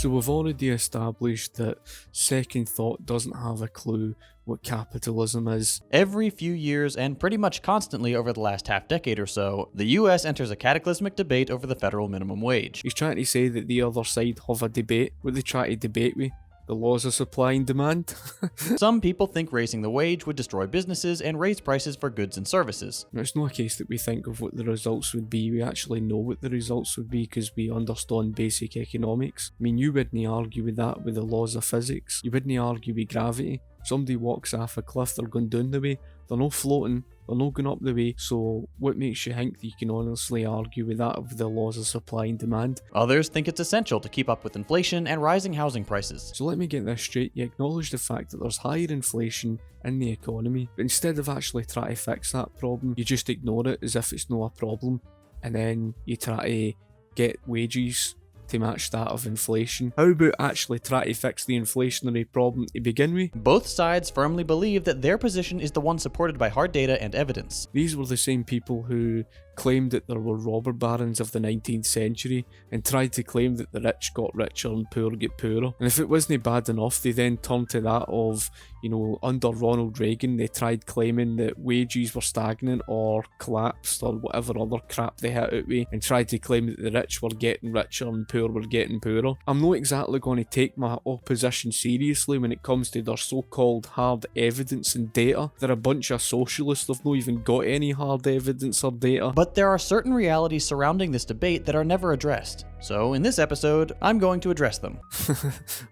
So we've already established that second thought doesn't have a clue what capitalism is. Every few years, and pretty much constantly over the last half-decade or so, the US enters a cataclysmic debate over the federal minimum wage. He's trying to say that the other side have a debate. What they try to debate with? The laws of supply and demand? Some people think raising the wage would destroy businesses and raise prices for goods and services. Now, it's not a case that we think of what the results would be. We actually know what the results would be because we understand basic economics. I mean, you wouldn't argue with that with the laws of physics. You wouldn't argue with gravity. Somebody walks off a cliff, they're going down the way. They're not floating. They're not going up the way. So what makes you think that you can honestly argue with that of the laws of supply and demand? Others think it's essential to keep up with inflation and rising housing prices. So let me get this straight. You acknowledge the fact that there's higher inflation in the economy, but instead of actually trying to fix that problem, you just ignore it as if it's not a problem, and then you try to get wages to match that of inflation. How about actually try to fix the inflationary problem to begin with? Both sides firmly believe that their position is the one supported by hard data and evidence. These were the same people who claimed that there were robber barons of the 19th century and tried to claim that the rich got richer and poor get poorer. And if it wasn't bad enough, they then turned to that of, under Ronald Reagan, they tried claiming that wages were stagnant or collapsed or whatever other crap they hit out with, and tried to claim that the rich were getting richer and poor were getting poorer. I'm not exactly going to take my opposition seriously when it comes to their so-called hard evidence and data. They're a bunch of socialists, they've not even got any hard evidence or data. But there are certain realities surrounding this debate that are never addressed. So in this episode, I'm going to address them.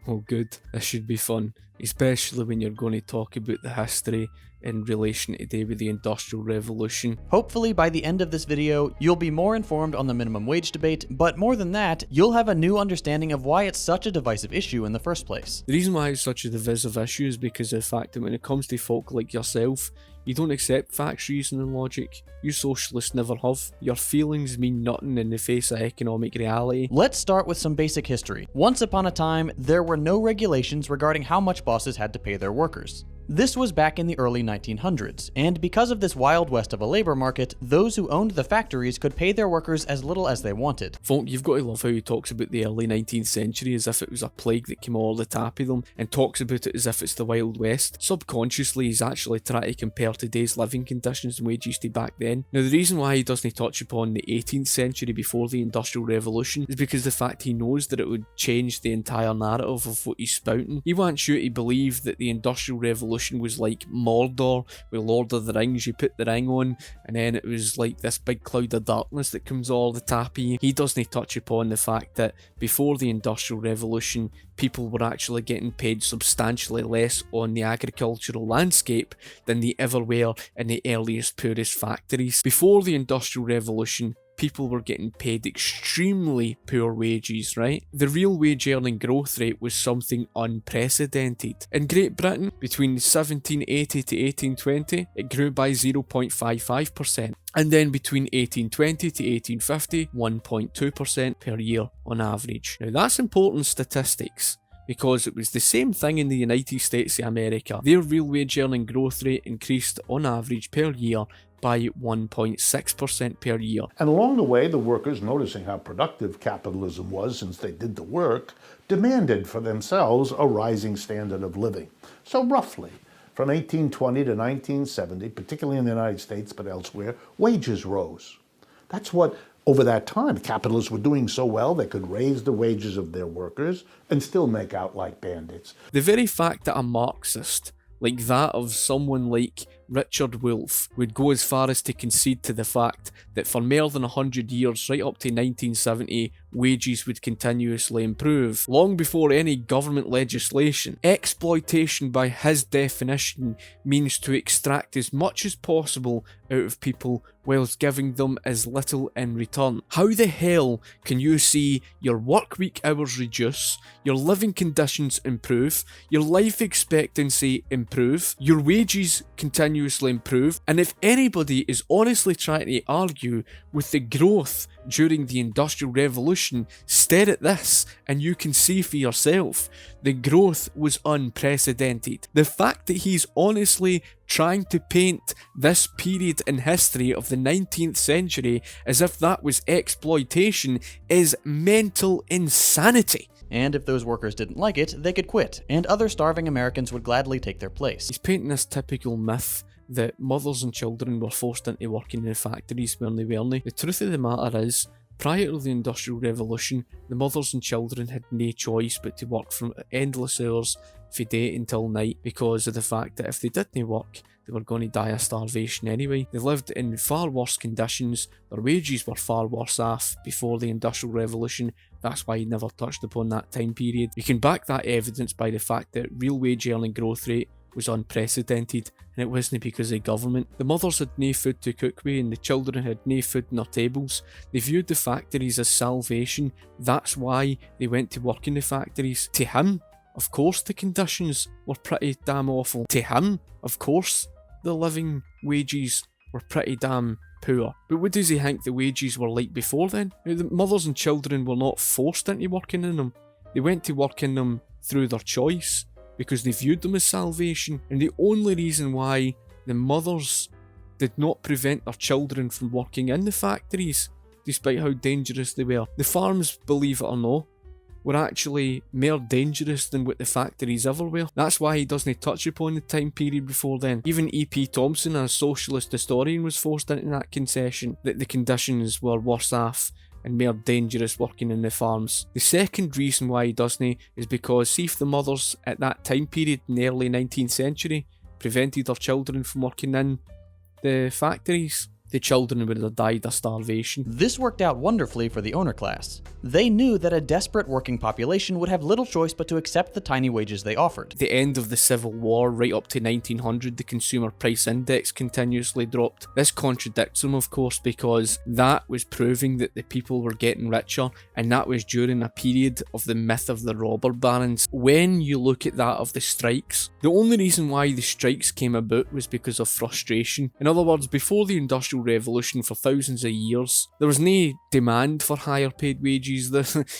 Oh good, this should be fun. Especially when you're going to talk about the history in relation today with the Industrial Revolution. Hopefully by the end of this video, you'll be more informed on the minimum wage debate, but more than that, you'll have a new understanding of why it's such a divisive issue in the first place. The reason why it's such a divisive issue is because of the fact that when it comes to folk like yourself, you don't accept facts, reason and logic. You socialists never have. Your feelings mean nothing in the face of economic reality. Let's start with some basic history. Once upon a time, there were no regulations regarding how much bosses had to pay their workers. This was back in the early 1900s, and because of this wild west of a labor market, those who owned the factories could pay their workers as little as they wanted. Folk, you've got to love how he talks about the early 19th century as if it was a plague that came all the top of them, and talks about it as if it's the Wild West. Subconsciously, he's actually trying to compare today's living conditions and wages to back then. Now, the reason why he doesn't touch upon the 18th century before the Industrial Revolution is because the fact he knows that it would change the entire narrative of what he's spouting. He wants you to believe that the Industrial Revolution was like Mordor with Lord of the Rings. You put the ring on and then it was like this big cloud of darkness that comes all the top of you. He doesn't touch upon the fact that before the Industrial Revolution, people were actually getting paid substantially less on the agricultural landscape than they ever were in the earliest, poorest factories. Before the Industrial Revolution, people were getting paid extremely poor wages, right? The real wage earning growth rate was something unprecedented. In Great Britain, between 1780 to 1820, it grew by 0.55%. And then between 1820 to 1850, 1.2% per year on average. Now that's important statistics, because it was the same thing in the United States of America. Their real wage earning growth rate increased on average per year by 1.6% per year. And along the way, the workers, noticing how productive capitalism was since they did the work, demanded for themselves a rising standard of living. So roughly, from 1820 to 1970, particularly in the United States but elsewhere, wages rose. That's what, over that time, capitalists were doing so well they could raise the wages of their workers and still make out like bandits. The very fact that a Marxist, like that of someone like Richard Wolff, would go as far as to concede to the fact that for more than 100 years, right up to 1970, wages would continuously improve. Long before any government legislation, exploitation by his definition means to extract as much as possible out of people whilst giving them as little in return. How the hell can you see your work week hours reduce, your living conditions improve, your life expectancy improve, your wages continuously improve, and if anybody is honestly trying to argue with the growth during the Industrial Revolution, stare at this and you can see for yourself. The growth was unprecedented. The fact that he's honestly trying to paint this period in history of the 19th century as if that was exploitation is mental insanity. and if those workers didn't like it, they could quit, and other starving Americans would gladly take their place. He's painting this typical myth that mothers and children were forced into working in the factories when they weren't. The truth of the matter is, prior to the Industrial Revolution, the mothers and children had no choice but to work from endless hours from day until night because of the fact that if they didn't work, they were going to die of starvation anyway. They lived in far worse conditions, their wages were far worse off before the Industrial Revolution. That's why he never touched upon that time period. You can back that evidence by the fact that real wage earning growth rate was unprecedented, and it wasn't because of government. The mothers had no food to cook with, and the children had no food on their tables. They viewed the factories as salvation. That's why they went to work in the factories. To him, of course the conditions were pretty damn awful. To him, of course the living wages were pretty damn poor. But what does he think the wages were like before then? The mothers and children were not forced into working in them. They went to work in them through their choice, because they viewed them as salvation. And the only reason why the mothers did not prevent their children from working in the factories, despite how dangerous they were. The farms, believe it or not, were actually more dangerous than what the factories ever were. That's why he doesn't touch upon the time period before then. Even E.P. Thompson, a socialist historian, was forced into that concession, that the conditions were worse off and more dangerous working in the farms. The second reason why he doesn't is because see if the mothers at that time period in the early 19th century prevented their children from working in the factories, the children would have died of starvation. This worked out wonderfully for the owner class. They knew that a desperate working population would have little choice but to accept the tiny wages they offered. At the end of the Civil War, right up to 1900, the Consumer Price Index continuously dropped. This contradicts them, of course, because that was proving that the people were getting richer, and that was during a period of the myth of the robber barons. When you look at that of the strikes, the only reason why the strikes came about was because of frustration. In other words, before the Industrial Revolution, for thousands of years, there was no demand for higher paid wages.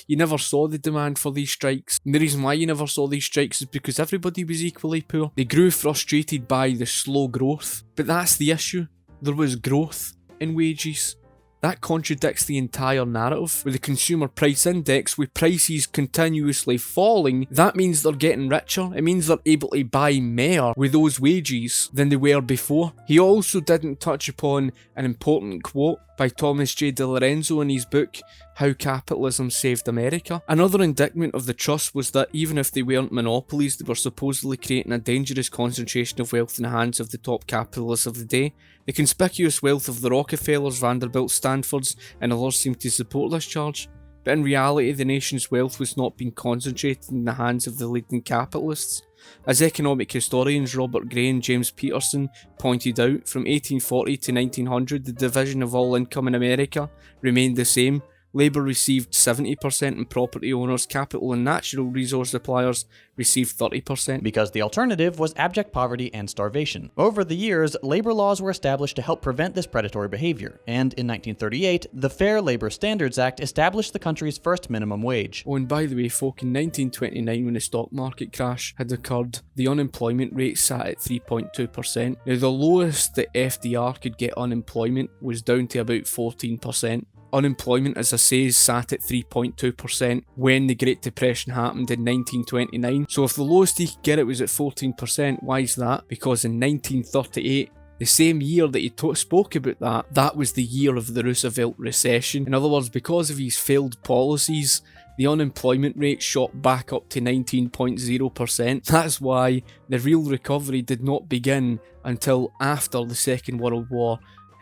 You never saw the demand for these strikes. And the reason why you never saw these strikes is because everybody was equally poor. They grew frustrated by the slow growth. But that's the issue. There was growth in wages. That contradicts the entire narrative. With the Consumer Price Index, with prices continuously falling, that means they're getting richer. It means they're able to buy more with those wages than they were before. He also didn't touch upon an important quote by Thomas J. DiLorenzo in his book, How Capitalism Saved America. Another indictment of the trust was that even if they weren't monopolies, they were supposedly creating a dangerous concentration of wealth in the hands of the top capitalists of the day. The conspicuous wealth of the Rockefellers, Vanderbilt, Stanfords, and others seemed to support this charge. But in reality, the nation's wealth was not being concentrated in the hands of the leading capitalists. As economic historians Robert Gray and James Peterson pointed out, from 1840 to 1900, the division of all income in America remained the same. Labour received 70% and property owners, capital and natural resource suppliers received 30%. Because the alternative was abject poverty and starvation. Over the years, labor laws were established to help prevent this predatory behavior, and in 1938, the Fair Labor Standards Act established the country's first minimum wage. Oh, and by the way, folk, in 1929, when the stock market crash had occurred, the unemployment rate sat at 3.2%. Now, the lowest that FDR could get unemployment was down to about 14%. Unemployment, as I say, sat at 3.2% when the Great Depression happened in 1929. So if the lowest he could get it was at 14%, why is that? Because in 1938, the same year that he spoke about that was the year of the Roosevelt Recession. In other words, because of his failed policies, the unemployment rate shot back up to 19.0%. That's why the real recovery did not begin until after the Second World War,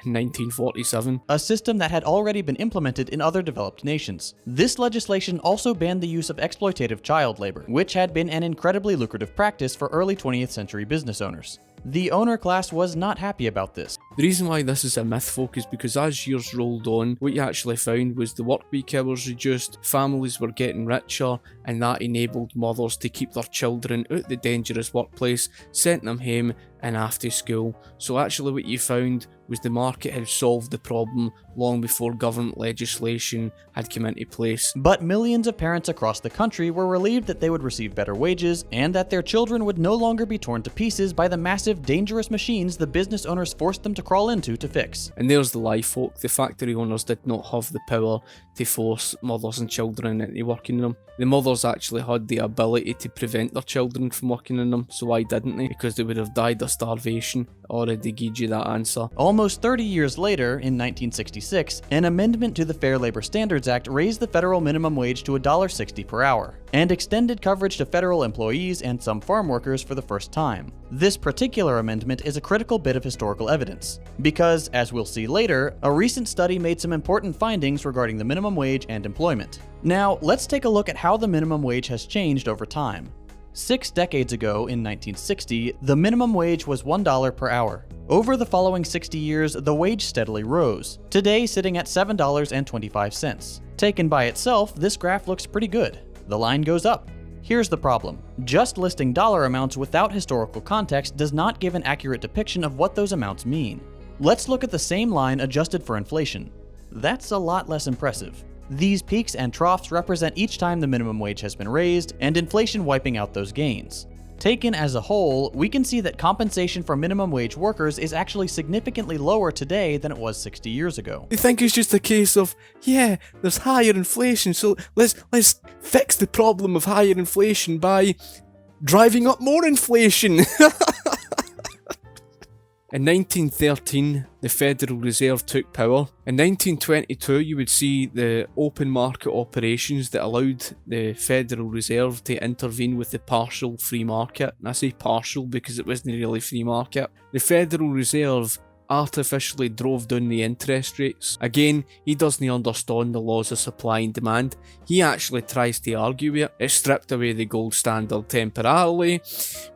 in 1947. A system that had already been implemented in other developed nations. This legislation also banned the use of exploitative child labor, which had been an incredibly lucrative practice for early 20th century business owners. The owner class was not happy about this. The reason why this is a myth, folk, is because as years rolled on, what you actually found was the work week hours reduced, families were getting richer, and that enabled mothers to keep their children out the dangerous workplace, sent them home, and after school. So actually what you found was the market had solved the problem long before government legislation had come into place. But millions of parents across the country were relieved that they would receive better wages and that their children would no longer be torn to pieces by the massive, dangerous machines the business owners forced them to crawl into to fix. And there's the lie, folk. The factory owners did not have the power to force mothers and children into working in them. The mothers actually had the ability to prevent their children from working in them, so why didn't they? Because they would have died of starvation. Already gave you that answer. Almost 30 years later, in 1966, an amendment to the Fair Labor Standards Act raised the federal minimum wage to $1.60 per hour, and extended coverage to federal employees and some farm workers for the first time. This particular amendment is a critical bit of historical evidence, because, as we'll see later, a recent study made some important findings regarding the minimum wage and employment. Now, let's take a look at how the minimum wage has changed over time. 6 decades ago, in 1960, the minimum wage was $1 per hour. Over the following 60 years, the wage steadily rose, today sitting at $7.25. Taken by itself, this graph looks pretty good. The line goes up. Here's the problem. Just listing dollar amounts without historical context does not give an accurate depiction of what those amounts mean. Let's look at the same line adjusted for inflation. That's a lot less impressive. These peaks and troughs represent each time the minimum wage has been raised, and inflation wiping out those gains. Taken as a whole, we can see that compensation for minimum wage workers is actually significantly lower today than it was 60 years ago. You think it's just a case of, yeah, there's higher inflation, so let's fix the problem of higher inflation by driving up more inflation. In 1913, the Federal Reserve took power. In 1922, you would see the open market operations that allowed the Federal Reserve to intervene with the partial free market. And I say partial because it wasn't really free market. The Federal Reserve artificially drove down the interest rates. Again, he doesn't understand the laws of supply and demand. He actually tries to argue with it. It stripped away the gold standard temporarily,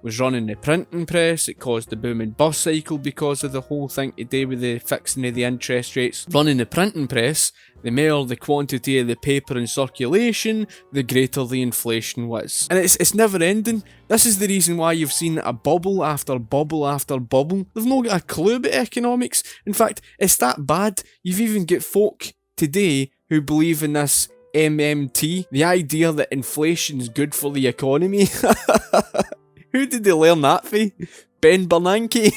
was running the printing press, it caused the boom and bust cycle because of the whole thing to do with the fixing of the interest rates. Running the printing press, the more the quantity of the paper in circulation, the greater the inflation was. And it's never ending. This is the reason why you've seen a bubble after bubble after bubble. They've not got a clue about economics. In fact, it's that bad. You've even got folk today who believe in this MMT, the idea that inflation is good for the economy. Who did they learn that from? Ben Bernanke?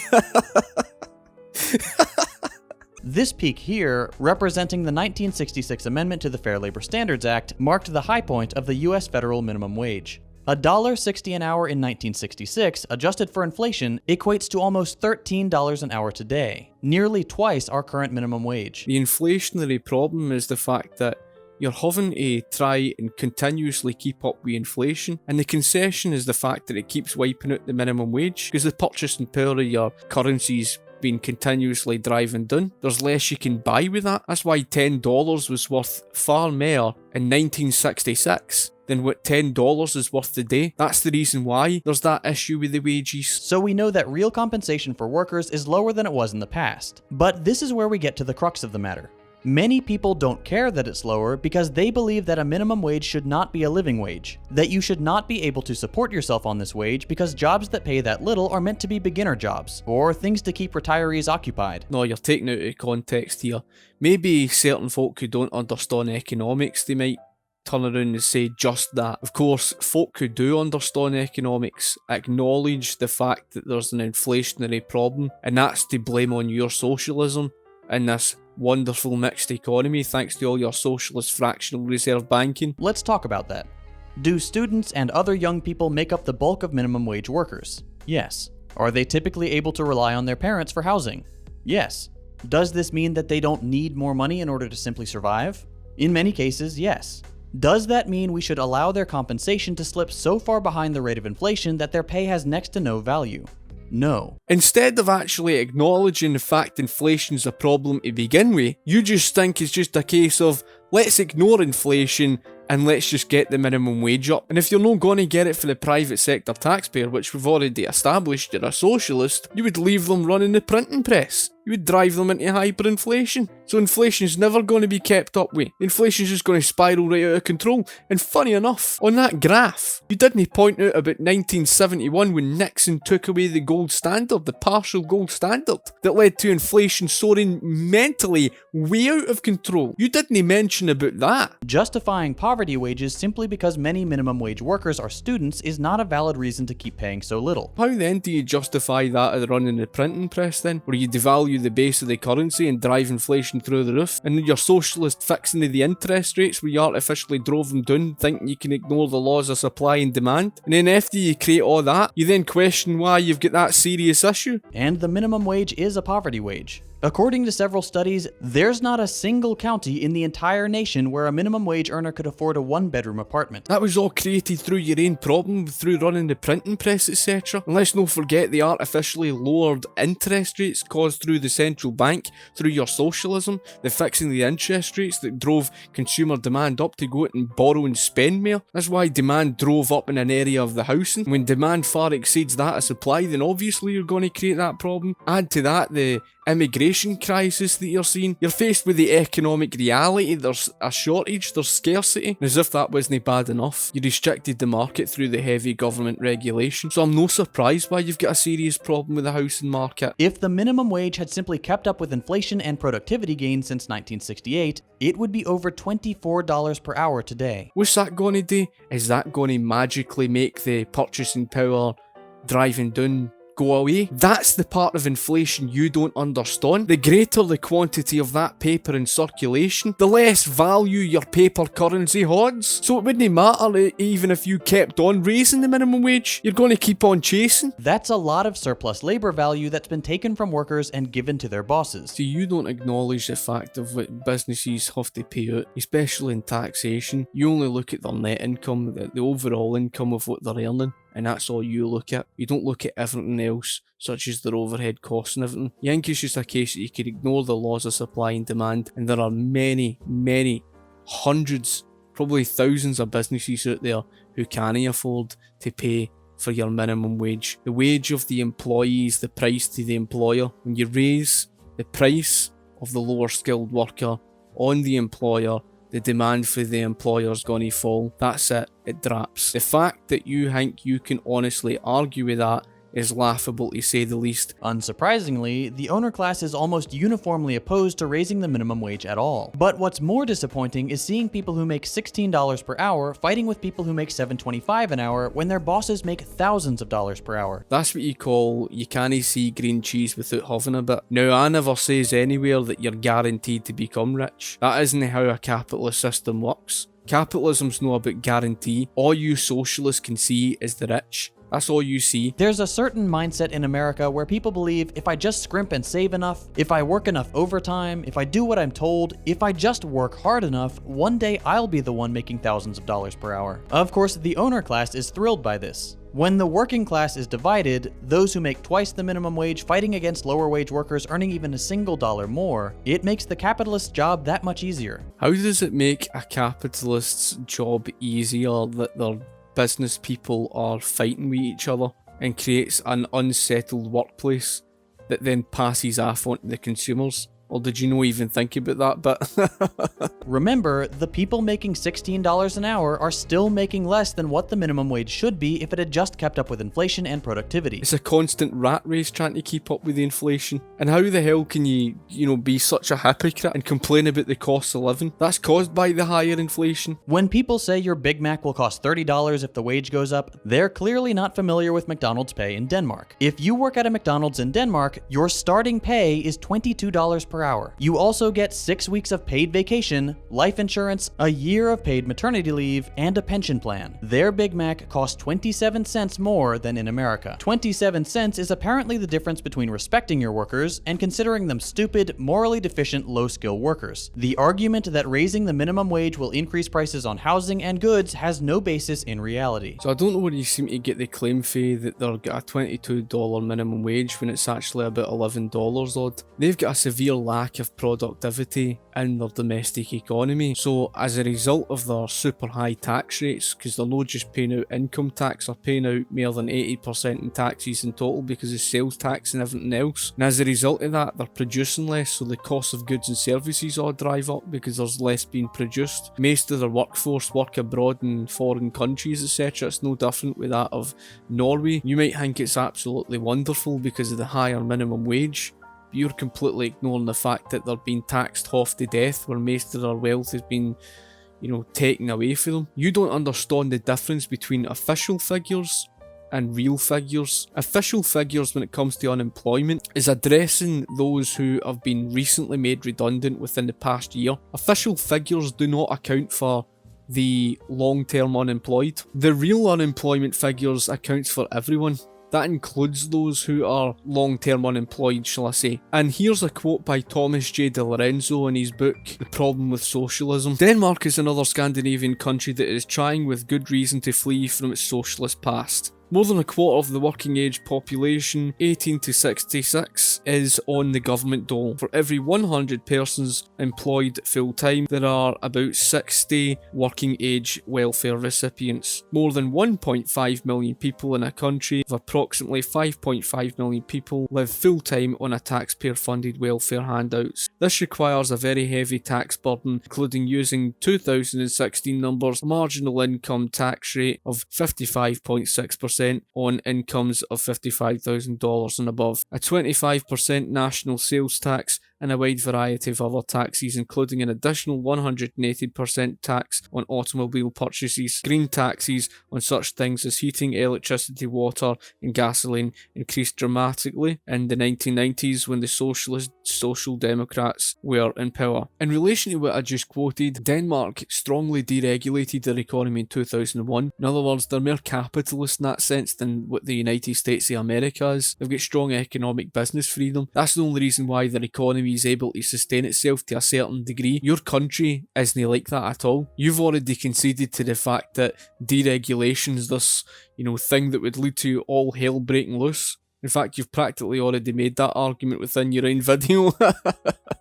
This peak here, representing the 1966 amendment to the Fair Labor Standards Act, marked the high point of the US federal minimum wage. $1.60 an hour in 1966, adjusted for inflation, equates to almost $13 an hour today, nearly twice our current minimum wage. The inflationary problem is the fact that you're having to try and continuously keep up with inflation, and the concession is the fact that it keeps wiping out the minimum wage, because the purchasing power of your currencies been continuously driving down. There's less you can buy with that. That's why $10 was worth far more in 1966 than what $10 is worth today. That's the reason why there's that issue with the wages. So we know that real compensation for workers is lower than it was in the past. But this is where we get to the crux of the matter. Many people don't care that it's lower because they believe that a minimum wage should not be a living wage, that you should not be able to support yourself on this wage because jobs that pay that little are meant to be beginner jobs, or things to keep retirees occupied. No, you're taking it out of context here. Maybe certain folk who don't understand economics, they might turn around and say just that. Of course, folk who do understand economics acknowledge the fact that there's an inflationary problem, and that's to blame on your socialism in this wonderful mixed economy thanks to all your socialist fractional reserve banking. Let's talk about that. Do students and other young people make up the bulk of minimum wage workers? Yes. Are they typically able to rely on their parents for housing? Yes. Does this mean that they don't need more money in order to simply survive? In many cases, yes. Does that mean we should allow their compensation to slip so far behind the rate of inflation that their pay has next to no value? No. Instead of actually acknowledging the fact inflation's a problem to begin with, you just think it's just a case of, let's ignore inflation and let's just get the minimum wage up. And if you're not going to get it for the private sector taxpayer, which we've already established you're a socialist, you would leave them running the printing press. You would drive them into hyperinflation. So inflation's never going to be kept up with. Inflation's just going to spiral right out of control. And funny enough, on that graph, you didn't point out about 1971 when Nixon took away the gold standard, the partial gold standard, that led to inflation soaring mentally way out of control. You didn't mention about that. Justifying poverty wages simply because many minimum wage workers are students is not a valid reason to keep paying so little. How then do you justify that as running the printing press then? Where you devalue the base of the currency and drive inflation through the roof? And your socialist fixing of the interest rates where you artificially drove them down thinking you can ignore the laws of supply and demand? And then after you create all that, you then question why you've got that serious issue. And the minimum wage is a poverty wage. According to several studies, there's not a single county in the entire nation where a minimum wage earner could afford a one-bedroom apartment. That was all created through your own problem, through running the printing press, etc. And let's not forget the artificially lowered interest rates caused through the central bank, through your socialism, the fixing the interest rates that drove consumer demand up to go out and borrow and spend more. That's why demand drove up in an area of the housing. When demand far exceeds that of supply, then obviously you're going to create that problem. Add to that the immigration crisis that you're seeing. You're faced with the economic reality. There's a shortage, there's scarcity. And as if that wasn't bad enough, you restricted the market through the heavy government regulation. So I'm no surprised why you've got a serious problem with the housing market. If the minimum wage had simply kept up with inflation and productivity gains since 1968, it would be over $24 per hour today. What's that going to do? Is that going to magically make the purchasing power driving down go away? That's the part of inflation you don't understand. The greater the quantity of that paper in circulation, the less value your paper currency holds. So it wouldn't matter even if you kept on raising the minimum wage. You're going to keep on chasing. That's a lot of surplus labor value that's been taken from workers and given to their bosses. So you don't acknowledge the fact of what businesses have to pay out, especially in taxation. You only look at their net income, the overall income of what they're earning. And that's all you look at. You don't look at everything else, such as their overhead costs and everything. You think it's just a case that you can ignore the laws of supply and demand, and there are many, many hundreds, probably thousands of businesses out there who can't afford to pay for your minimum wage. The wage of the employee is the price to the employer. When you raise the price of the lower skilled worker on the employer, the demand for the employer is going to fall. That's it. It drops. The fact that you think you can honestly argue with that is laughable to say the least. Unsurprisingly, the owner class is almost uniformly opposed to raising the minimum wage at all. But what's more disappointing is seeing people who make $16 per hour fighting with people who make $7.25 an hour when their bosses make thousands of dollars per hour. That's what you call you can't see green cheese without having a bit. Now, I never says anywhere that you're guaranteed to become rich. That isn't how a capitalist system works. Capitalism's not about guarantee. All you socialists can see is the rich. That's all you see. There's a certain mindset in America where people believe if I just scrimp and save enough, if I work enough overtime, if I do what I'm told, if I just work hard enough, one day I'll be the one making thousands of dollars per hour. Of course, the owner class is thrilled by this. When the working class is divided, those who make twice the minimum wage fighting against lower wage workers earning even a single dollar more, it makes the capitalist's job that much easier. How does it make a capitalist's job easier that their business people are fighting with each other and creates an unsettled workplace that then passes off onto the consumers? Or did you not even think about that bit? Remember, the people making $16 an hour are still making less than what the minimum wage should be if it had just kept up with inflation and productivity. It's a constant rat race trying to keep up with the inflation. And how the hell can you be such a hypocrite and complain about the cost of living? That's caused by the higher inflation. When people say your Big Mac will cost $30 if the wage goes up, they're clearly not familiar with McDonald's pay in Denmark. If you work at a McDonald's in Denmark, your starting pay is $22 per hour. You also get 6 weeks of paid vacation, life insurance, a year of paid maternity leave, and a pension plan. Their Big Mac costs 27 cents more than in America. 27 cents is apparently the difference between respecting your workers and considering them stupid, morally deficient, low-skill workers. The argument that raising the minimum wage will increase prices on housing and goods has no basis in reality. So I don't know where you seem to get the claim for that they'll get a $22 minimum wage when it's actually about $11 odd. They've got a severe lack of productivity in their domestic economy. So as a result of their super high tax rates, because they're not just paying out income tax, they're paying out more than 80% in taxes in total because of sales tax and everything else. And as a result of that, they're producing less, so the cost of goods and services all drive up because there's less being produced. Most of their workforce work abroad in foreign countries, etc. It's no different with that of Norway. You might think it's absolutely wonderful because of the higher minimum wage. You're completely ignoring the fact that they're being taxed half to death, where most of their wealth has been, taken away from them. You don't understand the difference between official figures and real figures. Official figures when it comes to unemployment is addressing those who have been recently made redundant within the past year. Official figures do not account for the long-term unemployed. The real unemployment figures accounts for everyone. That includes those who are long-term unemployed, shall I say. And here's a quote by Thomas J. DiLorenzo in his book, The Problem with Socialism. Denmark is another Scandinavian country that is trying with good reason to flee from its socialist past. More than a quarter of the working age population, 18 to 66, is on the government dole. For every 100 persons employed full-time, there are about 60 working age welfare recipients. More than 1.5 million people in a country of approximately 5.5 million people live full-time on a taxpayer-funded welfare handouts. This requires a very heavy tax burden, including using 2016 numbers, a marginal income tax rate of 55.6%, on incomes of $55,000 and above, a 25% national sales tax, and a wide variety of other taxes, including an additional 180% tax on automobile purchases. Green taxes on such things as heating, electricity, water, and gasoline increased dramatically in the 1990s when the Social Democrats were in power. In relation to what I just quoted, Denmark strongly deregulated their economy in 2001. In other words, they're more capitalist in that sense than what the United States of America is. They've got strong economic business freedom. That's the only reason why their economy is able to sustain itself to a certain degree. Your country isn't like that at all. You've already conceded to the fact that deregulation is this, thing that would lead to all hell breaking loose. In fact, you've practically already made that argument within your own video.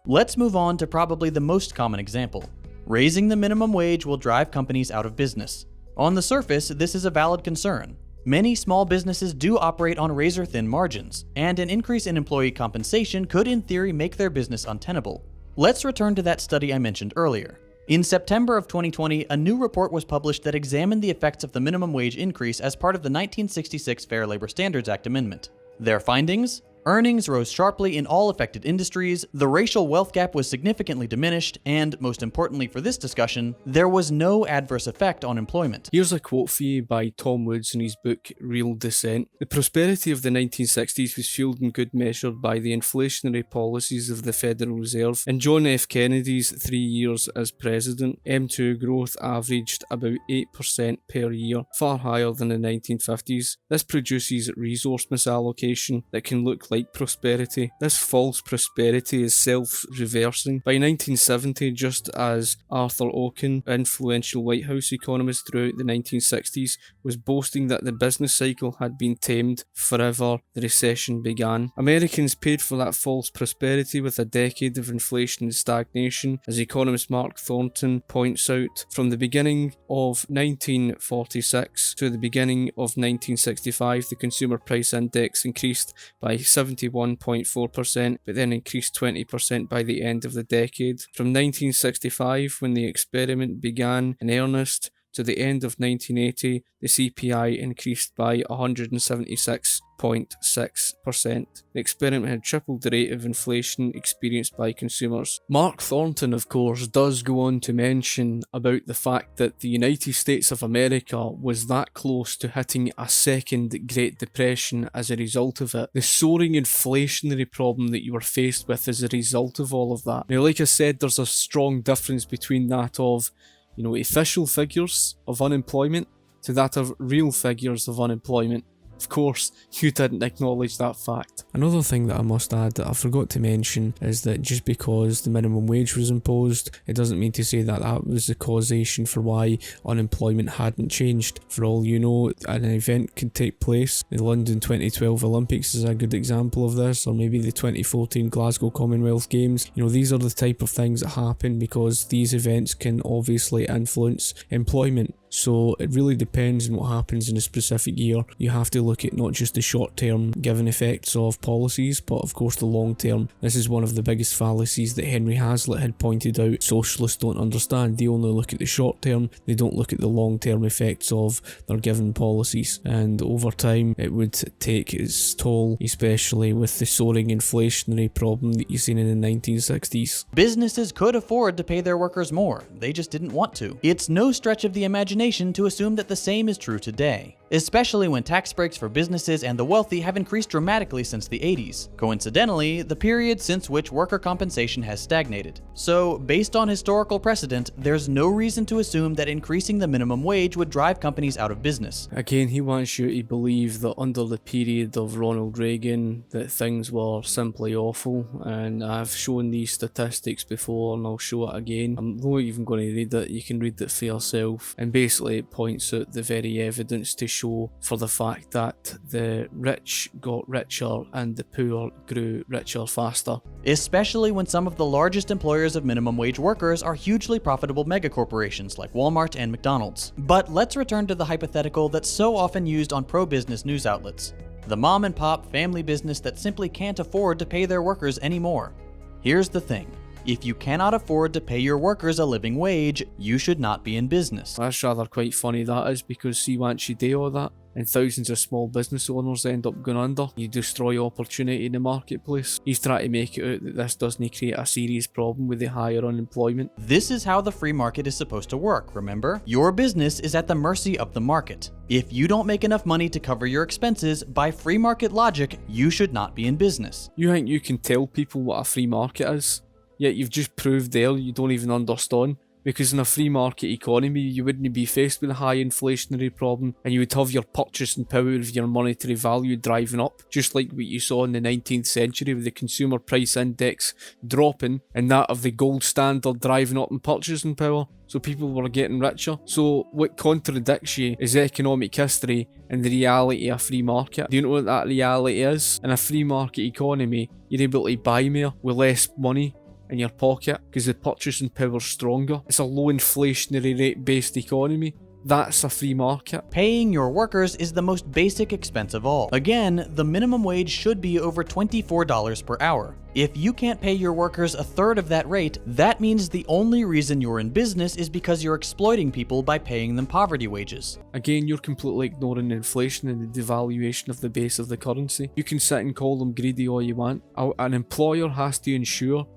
Let's move on to probably the most common example. Raising the minimum wage will drive companies out of business. On the surface, this is a valid concern. Many small businesses do operate on razor-thin margins, and an increase in employee compensation could in theory make their business untenable. Let's return to that study I mentioned earlier. In September of 2020, a new report was published that examined the effects of the minimum wage increase as part of the 1966 Fair Labor Standards Act amendment. Their findings? Earnings rose sharply in all affected industries, the racial wealth gap was significantly diminished, and, most importantly for this discussion, there was no adverse effect on employment. Here's a quote for you by Tom Woods in his book Real Descent. The prosperity of the 1960s was fueled in good measure by the inflationary policies of the Federal Reserve. In John F. Kennedy's 3 years as president, M2 growth averaged about 8% per year, far higher than the 1950s. This produces resource misallocation that can look like prosperity. This false prosperity is self-reversing. By 1970, just as Arthur Oken, influential White House economist throughout the 1960s, was boasting that the business cycle had been tamed forever, the recession began. Americans paid for that false prosperity with a decade of inflation and stagnation, as economist Mark Thornton points out. From the beginning of 1946 to the beginning of 1965, the consumer price index increased by 71.4%, but then increased 20% by the end of the decade. From 1965, when the experiment began in earnest, to the end of 1980, the CPI increased by 176.6%. The experiment had tripled the rate of inflation experienced by consumers. Mark Thornton, of course, does go on to mention about the fact that the United States of America was that close to hitting a second Great Depression as a result of it. The soaring inflationary problem that you were faced with as a result of all of that. Now, like I said, there's a strong difference between that of official figures of unemployment to that of real figures of unemployment. Of course, you didn't acknowledge that fact. Another thing that I must add that I forgot to mention is that just because the minimum wage was imposed, it doesn't mean to say that that was the causation for why unemployment hadn't changed. For all you know, an event could take place. The London 2012 Olympics is a good example of this, or maybe the 2014 Glasgow Commonwealth Games. These are the type of things that happen because these events can obviously influence employment. So it really depends on what happens in a specific year. You have to look at not just the short-term given effects of policies, but of course the long-term. This is one of the biggest fallacies that Henry Hazlitt had pointed out socialists don't understand. They only look at the short-term, they don't look at the long-term effects of their given policies. And over time it would take its toll, especially with the soaring inflationary problem that you've seen in the 1960s. Businesses could afford to pay their workers more, they just didn't want to. It's no stretch of the imagination to assume that the same is true today, especially when tax breaks for businesses and the wealthy have increased dramatically since the 80s. Coincidentally, the period since which worker compensation has stagnated. So, based on historical precedent, there's no reason to assume that increasing the minimum wage would drive companies out of business. Again, he wants you to believe that under the period of Ronald Reagan that things were simply awful, and I've shown these statistics before and I'll show it again. I'm not even going to read it, you can read it for yourself, and basically it points out the very evidence to show for the fact that the rich got richer and the poor grew richer faster. Especially when some of the largest employers of minimum wage workers are hugely profitable megacorporations like Walmart and McDonald's. But let's return to the hypothetical that's so often used on pro-business news outlets. The mom and pop family business that simply can't afford to pay their workers anymore. Here's the thing. If you cannot afford to pay your workers a living wage, you should not be in business. That's rather quite funny, that is, because see, once you do all that, and thousands of small business owners end up going under, you destroy opportunity in the marketplace. He's trying to make it out that this doesn't create a serious problem with the higher unemployment. This is how the free market is supposed to work, remember? Your business is at the mercy of the market. If you don't make enough money to cover your expenses, by free market logic, you should not be in business. You think you can tell people what a free market is? Yet you've just proved there you don't even understand. Because in a free market economy, you wouldn't be faced with a high inflationary problem, and you would have your purchasing power of your monetary value driving up, just like what you saw in the 19th century with the consumer price index dropping and that of the gold standard driving up in purchasing power. So people were getting richer. So what contradicts you is economic history and the reality of a free market. Do you know what that reality is? In a free market economy, you're able to buy more with less money in your pocket because the purchasing power's stronger. It's a low inflationary rate based economy. That's a free market. Paying your workers is the most basic expense of all. Again, the minimum wage should be over $24 per hour. If you can't pay your workers a third of that rate, that means the only reason you're in business is because you're exploiting people by paying them poverty wages. Again, you're completely ignoring inflation and the devaluation of the base of the currency. You can sit and call them greedy all you want. An employer has to ensure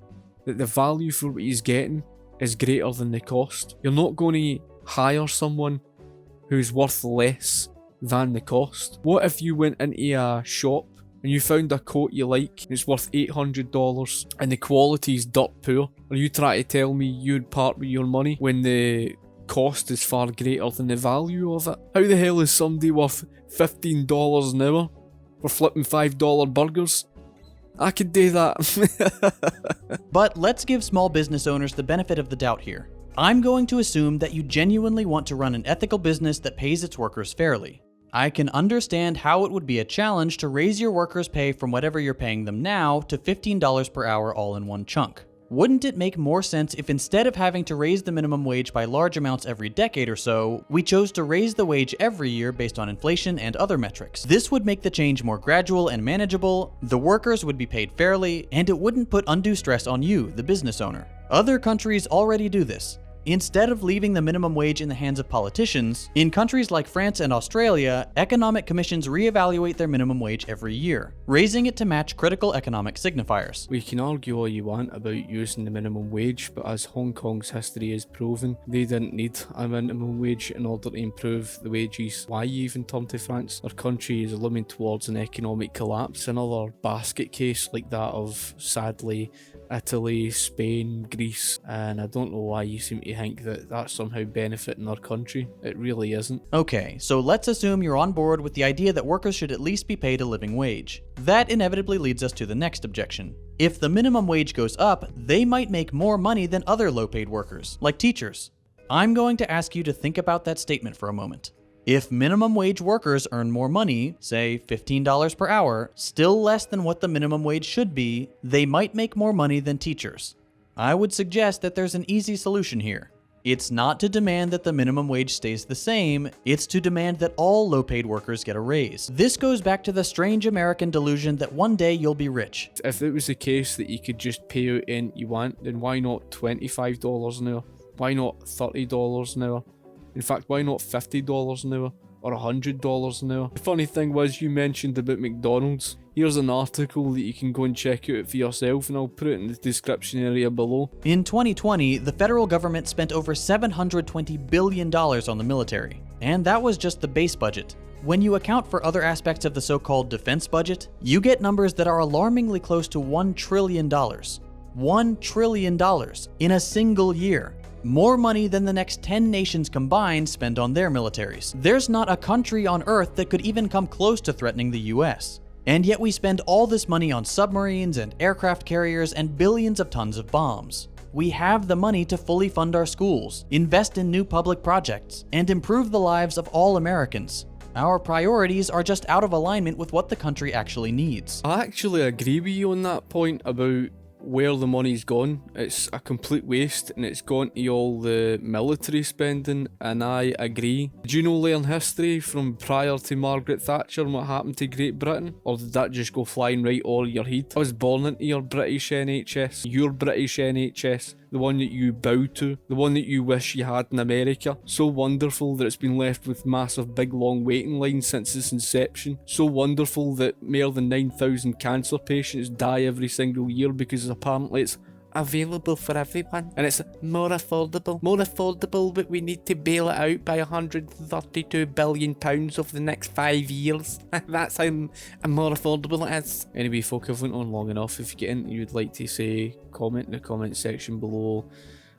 that the value for what he's getting is greater than the cost. You're not going to hire someone who's worth less than the cost. What if you went into a shop and you found a coat you like and it's worth $800 and the quality's dirt poor? Are you trying to tell me you'd part with your money when the cost is far greater than the value of it? How the hell is somebody worth $15 an hour for flipping $5 burgers? I could do that. But let's give small business owners the benefit of the doubt here. I'm going to assume that you genuinely want to run an ethical business that pays its workers fairly. I can understand how it would be a challenge to raise your workers' pay from whatever you're paying them now to $15 per hour all in one chunk. Wouldn't it make more sense if instead of having to raise the minimum wage by large amounts every decade or so, we chose to raise the wage every year based on inflation and other metrics? This would make the change more gradual and manageable, the workers would be paid fairly, and it wouldn't put undue stress on you, the business owner. Other countries already do this. Instead of leaving the minimum wage in the hands of politicians, in countries like France and Australia, economic commissions reevaluate their minimum wage every year, raising it to match critical economic signifiers. We can argue all you want about using the minimum wage, but as Hong Kong's history has proven, they didn't need a minimum wage in order to improve the wages. Why even turn to France? Our country is looming towards an economic collapse, another basket case like that of, sadly, Italy, Spain, Greece, and I don't know why you seem to think that that's somehow benefiting our country. It really isn't. Okay, so let's assume you're on board with the idea that workers should at least be paid a living wage. That inevitably leads us to the next objection. If the minimum wage goes up, they might make more money than other low-paid workers, like teachers. I'm going to ask you to think about that statement for a moment. If minimum wage workers earn more money, say $15 per hour, still less than what the minimum wage should be, they might make more money than teachers. I would suggest that there's an easy solution here. It's not to demand that the minimum wage stays the same, it's to demand that all low-paid workers get a raise. This goes back to the strange American delusion that one day you'll be rich. If it was the case that you could just pay out anything you want, then why not $25 an hour? Why not $30 an hour? In fact, why not $50 an hour or $100 an hour? The funny thing was, you mentioned about McDonald's. Here's an article that you can go and check out for yourself, and I'll put it in the description area below. In 2020, the federal government spent over $720 billion on the military, and that was just the base budget. When you account for other aspects of the so-called defense budget, you get numbers that are alarmingly close to $1 trillion. $1 trillion in a single year. More money than the next 10 nations combined spend on their militaries. There's not a country on Earth that could even come close to threatening the US. And yet we spend all this money on submarines and aircraft carriers and billions of tons of bombs. We have the money to fully fund our schools, invest in new public projects, and improve the lives of all Americans. Our priorities are just out of alignment with what the country actually needs. I actually agree with you on that point about where the money's gone. It's a complete waste, and it's gone to all the military spending, and I agree. Did you know learn history from prior to Margaret Thatcher and what happened to Great Britain? Or did that just go flying right over your head? I was born into your British NHS, your British NHS, the one that you bow to, the one that you wish you had in America. So wonderful that it's been left with massive big long waiting lines since its inception. So wonderful that more than 9,000 cancer patients die every single year because apparently it's available for everyone, and it's more affordable, but we need to bail it out by £132 billion over the next 5 years. That's how more affordable it is. Anyway, folk, I've went on long enough. If you get anything you'd like to say, comment in the comment section below,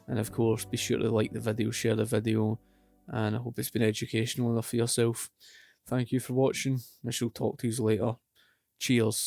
and of course be sure to like the video, share the video, and I hope it's been educational enough for yourself. Thank you for watching. I shall talk to you later. Cheers.